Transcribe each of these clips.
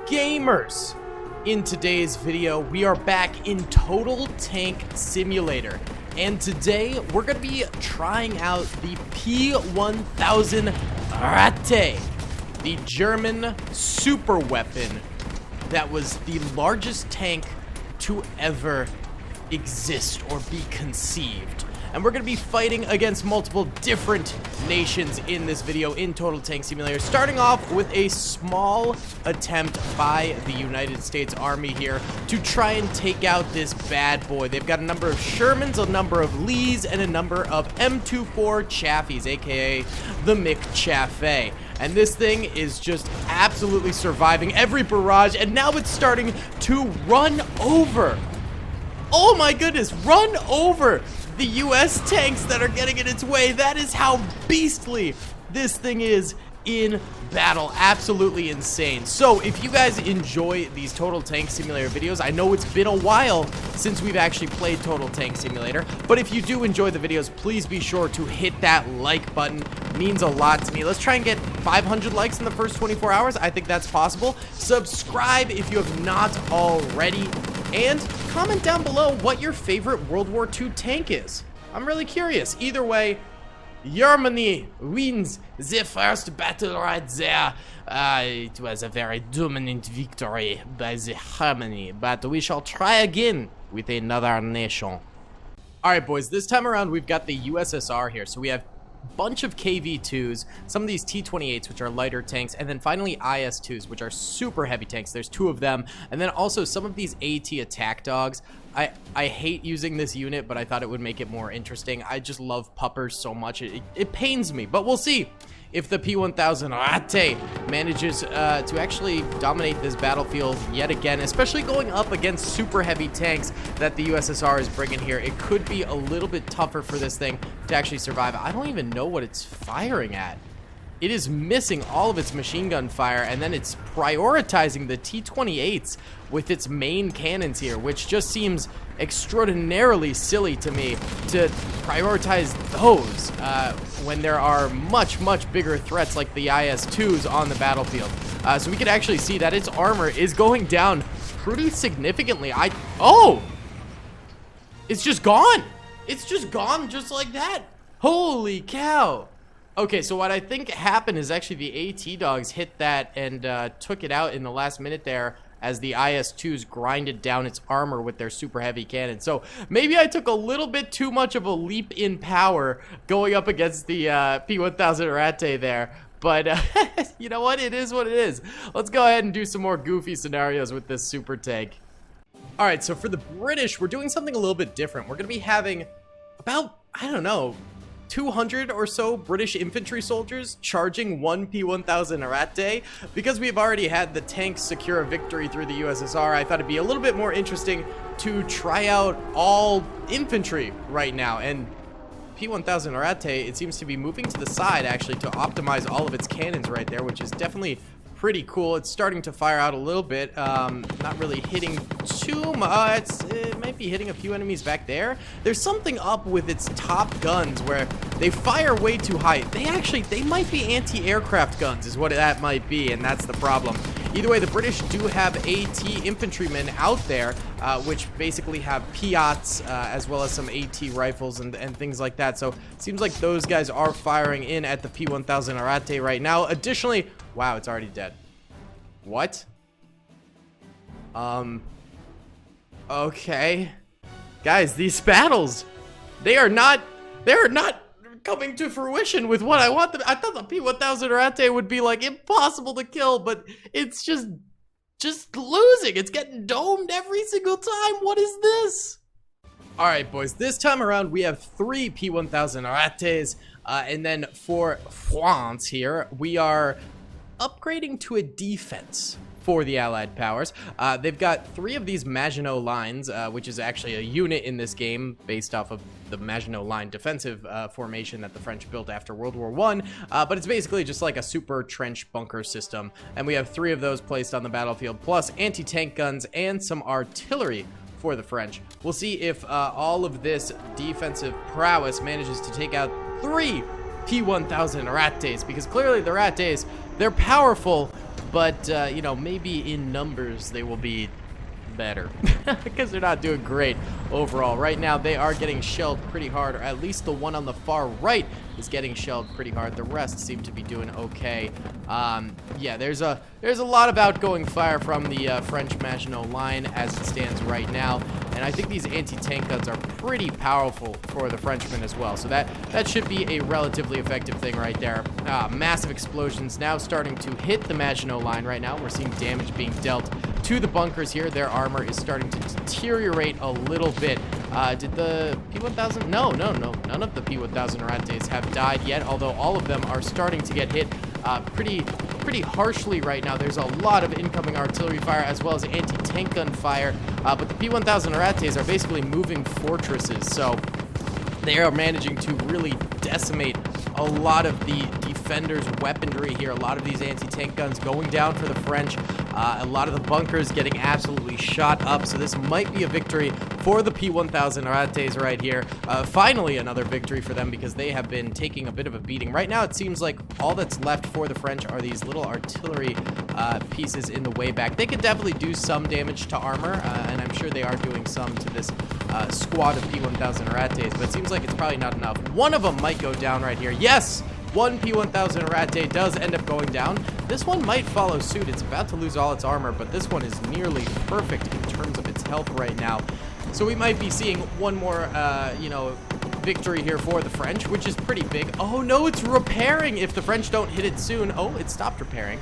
gamers? In today's video, we are back in Total Tank Simulator, and today we're going to be trying out the P1000 Ratte, the German super weapon that was the largest tank to ever exist or be conceived. And we're going to be fighting against multiple different nations in this video in Total Tank Simulator, starting off with a small attempt by the United States Army here to try and take out this bad boy. They've got a number of Shermans, a number of Lees, and a number of M24 Chaffies, aka the McChaffee. And this thing is just absolutely surviving every barrage, and now it's starting to run over. Oh my goodness, run over the US tanks that are getting in its way. That is how beastly this thing is in battle. Absolutely insane. So if you guys enjoy these Total Tank Simulator videos, I know it's been a while since we've actually played Total Tank Simulator, but if you do enjoy the videos, please be sure to hit that like button. It means a lot to me. Let's try and get 500 likes in the first 24 hours. I think that's possible. Subscribe if you have not already, and comment down below what your favorite World War II tank is. I'm really curious. Either way, Germany wins the first battle right there. It was a very dominant victory by the Germany, but we shall try again with another nation. Alright boys, this time around we've got the USSR here. So we have bunch of KV2s, some of these T-28s, which are lighter tanks, and then finally IS-2s, which are super heavy tanks. There's two of them, and then also some of these AT attack dogs. I hate using this unit, but I thought it would make it more interesting. I just love puppers so much. It pains me, but we'll see if the P1000 Ratte manages to actually dominate this battlefield yet again, especially going up against super heavy tanks that the USSR is bringing here. It could be a little bit tougher for this thing to actually survive. I don't even know what it's firing at. It is missing all of its machine gun fire, and then it's prioritizing the T-28s with its main cannons here, which just seems extraordinarily silly to me to prioritize those when there are much bigger threats like the IS-2s on the battlefield. So we can actually see that its armor is going down pretty significantly. Oh! It's just gone! It's just gone just like that! Holy cow! Okay, so what I think happened is actually the AT dogs hit that and took it out in the last minute there as the IS-2s grinded down its armor with their super heavy cannon. So maybe I took a little bit too much of a leap in power going up against the P1000 Ratte there. But you know what? It is what it is. Let's go ahead and do some more goofy scenarios with this super tank. Alright, so for the British, we're doing something a little bit different. We're going to be having about, I don't know, 200 or so British infantry soldiers charging one P1000 Ratte. Because we've already had the tanks secure a victory through the USSR, I thought it'd be a little bit more interesting to try out all infantry right now. And P1000 Ratte, it seems to be moving to the side actually to optimize all of its cannons right there, which is definitely pretty cool. It's starting to fire out a little bit, not really hitting too much. It might be hitting a few enemies back there. There's something up with its top guns where they fire way too high. They might be anti-aircraft guns is what that might be, and that's the problem. Either way, the British do have AT infantrymen out there, which basically have Piats, as well as some AT rifles and things like that. So it seems like those guys are firing in at the P1000 Ratte right now. Additionally, wow, it's already dead. What? Okay. Guys, these battles, they are not coming to fruition with what I want them. I thought the P1000 Ratte would be like impossible to kill, but it's just losing. It's getting domed every single time. What is this? All right, boys, this time around we have 3 P1000 Rattes, and then for France here, we are upgrading to a defense for the Allied powers. They've got 3 of these Maginot Lines, which is actually a unit in this game based off of the Maginot Line defensive formation that the French built after World War I. But it's basically just like a super trench bunker system. And we have 3 of those placed on the battlefield, plus anti-tank guns and some artillery for the French. We'll see if all of this defensive prowess manages to take out 3 P1000 Rattes, because clearly the Rattes, they're powerful, but, you know, maybe in numbers they will be better because they're not doing great overall. Right now they are getting shelled pretty hard, or at least the one on the far right is getting shelled pretty hard. The rest seem to be doing okay. Yeah, there's a lot of outgoing fire from the French Maginot Line as it stands right now, and I think these anti-tank guns are pretty powerful for the Frenchmen as well, so that should be a relatively effective thing right there. Massive explosions now starting to hit the Maginot Line right now. We're seeing damage being dealt to the bunkers here. Their armor is starting to deteriorate a little bit. Did the P1000? No. None of the P1000 Rattes have died yet, although all of them are starting to get hit pretty harshly right now. There's a lot of incoming artillery fire as well as anti-tank gun fire, but the P1000 Rattes are basically moving fortresses, so they are managing to really decimate a lot of the defenders' weaponry here. A lot of these anti-tank guns going down for the French. A lot of the bunkers getting absolutely shot up. So this might be a victory for the P1000 Rattes right here. Finally, another victory for them because they have been taking a bit of a beating. Right now, it seems like all that's left for the French are these little artillery pieces in the way back. They could definitely do some damage to armor, and I'm sure they are doing some to this squad of P1000 Rattes, but it seems like it's probably not enough. One of them might go down right here. Yes! One P1000 Ratte does end up going down. This one might follow suit. It's about to lose all its armor, but this one is nearly perfect in terms of its health right now. So we might be seeing one more, you know, victory here for the French, which is pretty big. Oh no, it's repairing if the French don't hit it soon. Oh, it stopped repairing.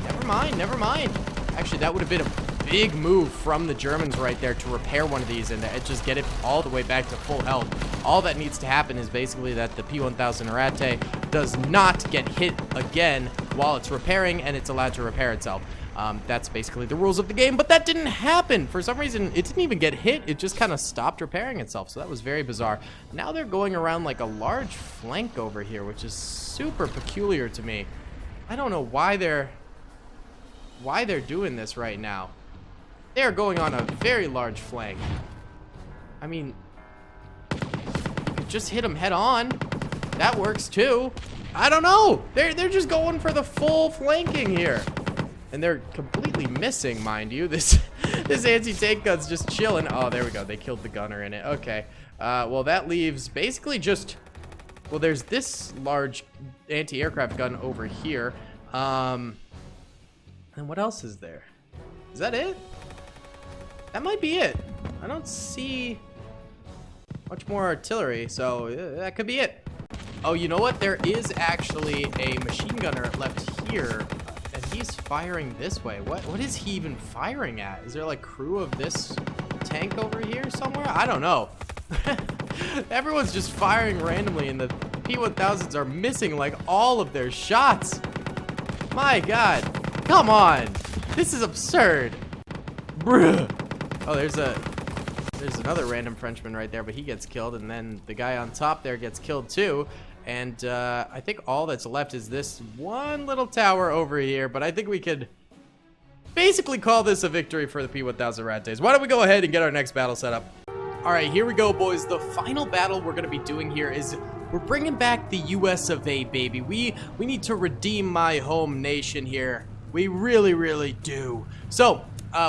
Never mind. Actually, that would have been a big move from the Germans right there to repair one of these and just get it all the way back to full health. All that needs to happen is basically that the P1000 Ratte does not get hit again while it's repairing, and it's allowed to repair itself. That's basically the rules of the game, but that didn't happen. For some reason, it didn't even get hit. It just kind of stopped repairing itself, so that was very bizarre. Now they're going around like a large flank over here, which is super peculiar to me. I don't know why they're doing this right now. They're going on a very large flank. I mean, you could just hit them head on. That works too. I don't know. They're just going for the full flanking here. And they're completely missing, mind you. This anti-tank gun's just chilling. Oh, there we go. They killed the gunner in it. Okay. Well, that leaves basically just... Well, there's this large anti-aircraft gun over here. And what else is there? Is that it? That might be it. I don't see much more artillery, so that could be it. Oh, you know what? There is actually a machine gunner left here, and he's firing this way. What is he even firing at? Is there like crew of this tank over here somewhere? I don't know. Everyone's just firing randomly, and the P1000s are missing like all of their shots. My God. Come on. This is absurd. Bruh. Oh, there's another random Frenchman right there, but he gets killed, and then the guy on top there gets killed too. And I think all that's left is this one little tower over here, but I think we could basically call this a victory for the P1000 Rattes. Why don't we go ahead and get our next battle set up? All right, here we go, boys. The final battle we're going to be doing here is we're bringing back the US of A, baby. We need to redeem my home nation here. We really, really do. So,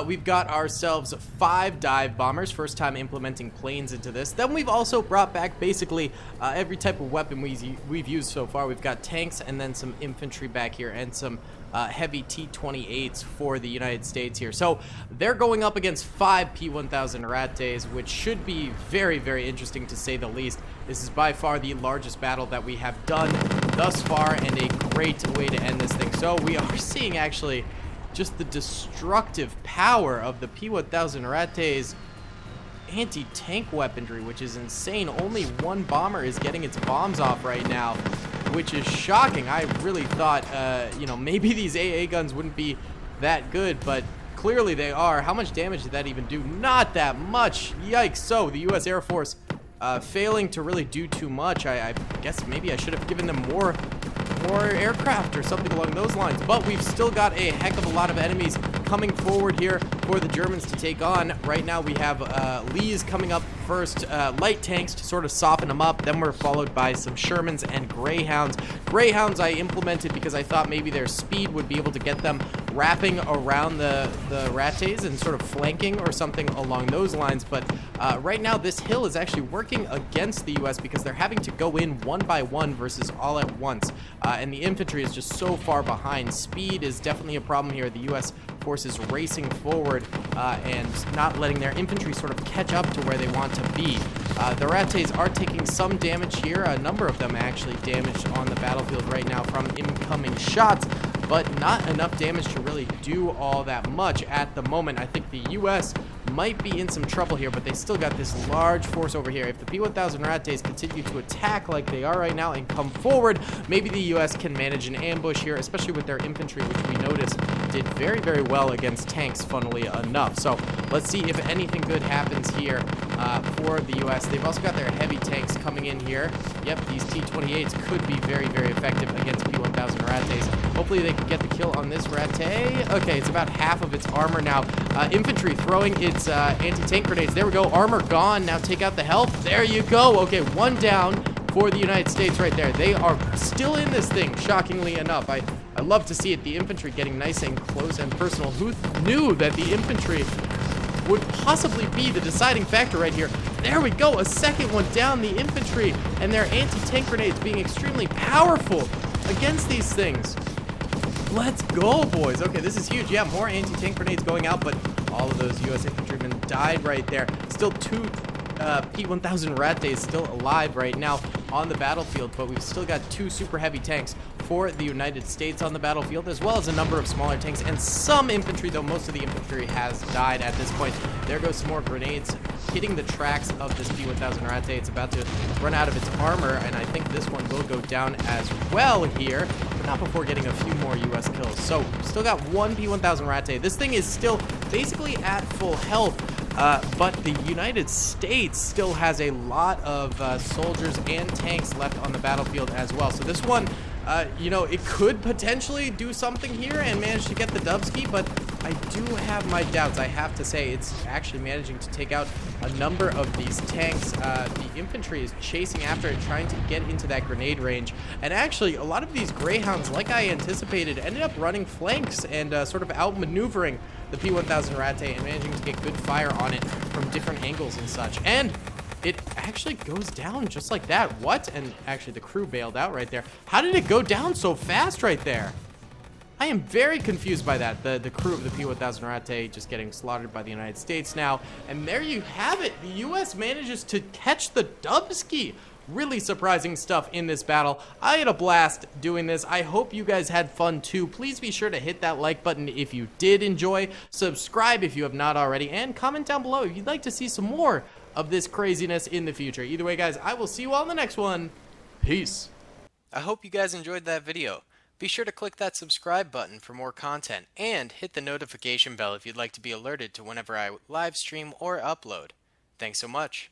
we've got ourselves 5 dive bombers, first time implementing planes into this. Then we've also brought back basically every type of weapon we've used so far. We've got tanks and then some infantry back here and some heavy T-28s for the United States here. So they're going up against 5 P1000 Rattes, which should be very, very interesting to say the least. This is by far the largest battle that we have done thus far and a great way to end this thing. So we are seeing actually just the destructive power of the P1000 Rattes anti-tank weaponry, which is insane. Only one bomber is getting its bombs off right now, which is shocking. I really thought, you know, maybe these AA guns wouldn't be that good, but clearly they are. How much damage did that even do? Not that much. Yikes. So the U.S. Air Force failing to really do too much. I guess maybe I should have given them more aircraft or something along those lines, but we've still got a heck of a lot of enemies coming forward here for the Germans to take on. Right now we have Lees coming up first, light tanks to sort of soften them up. Then we're followed by some Shermans and Greyhounds. Greyhounds I implemented because I thought maybe their speed would be able to get them wrapping around the Rattes and sort of flanking or something along those lines. But right now this hill is actually working against the U.S. because they're having to go in one by one versus all at once. And the infantry is just so far behind. Speed is definitely a problem here. The U.S. forces racing forward and not letting their infantry sort of catch up to where they want to be. The Rattes are taking some damage here. A number of them actually damaged on the battlefield right now from incoming shots, but not enough damage to really do all that much at the moment. I think the U.S. might be in some trouble here, but they still got this large force over here. If the P1000 Rattes continue to attack like they are right now and come forward, maybe the U.S. can manage an ambush here, especially with their infantry, which we noticed did very, very well against tanks, funnily enough. So let's see if anything good happens here for the U.S. They've also got their heavy tanks coming in here. Yep, these T-28s could be very, very effective against P1000 Rattes. Hopefully they can get the kill on this Ratte. Okay, it's about half of its armor now. Infantry throwing its anti-tank grenades. There we go, armor gone. Now take out the health. There you go. Okay, one down for the United States right there. They are still in this thing, shockingly enough. I love to see it. The infantry getting nice and close and personal. Who knew that the infantry would possibly be the deciding factor right here? There we go, a second one down. The infantry and their anti-tank grenades being extremely powerful against these things. Let's go, boys. Okay, this is huge. Yeah, more anti-tank grenades going out, but all of those U.S. infantrymen died right there. Still two P1000 Rattes still alive right now on the battlefield, but we've still got two super heavy tanks for the United States on the battlefield, as well as a number of smaller tanks and some infantry, though most of the infantry has died at this point. There goes some more grenades hitting the tracks of this P1000 Ratte. It's about to run out of its armor, and I think this one will go down as well here, but not before getting a few more U.S. kills. So still got one P1000 Ratte. This thing is still basically at full health, but the United States still has a lot of soldiers and tanks left on the battlefield as well. So this one, you know, it could potentially do something here and manage to get the Dubski, but I do have my doubts. I have to say, it's actually managing to take out a number of these tanks. The infantry is chasing after it, trying to get into that grenade range. And actually, a lot of these Greyhounds, like I anticipated, ended up running flanks and sort of outmaneuvering the P1000 Ratte and managing to get good fire on it from different angles and such. And it actually goes down just like that. What? And actually, the crew bailed out right there. How did it go down so fast right there? I am very confused by that. The crew of the P1000 Ratte just getting slaughtered by the United States now. And there you have it. The U.S. manages to catch the Dubski. Really surprising stuff in this battle. I had a blast doing this. I hope you guys had fun too. Please be sure to hit that like button if you did enjoy. Subscribe if you have not already. And comment down below if you'd like to see some more of this craziness in the future. Either way, guys, I will see you all in the next one. Peace. I hope you guys enjoyed that video. Be sure to click that subscribe button for more content and hit the notification bell if you'd like to be alerted to whenever I live stream or upload. Thanks so much.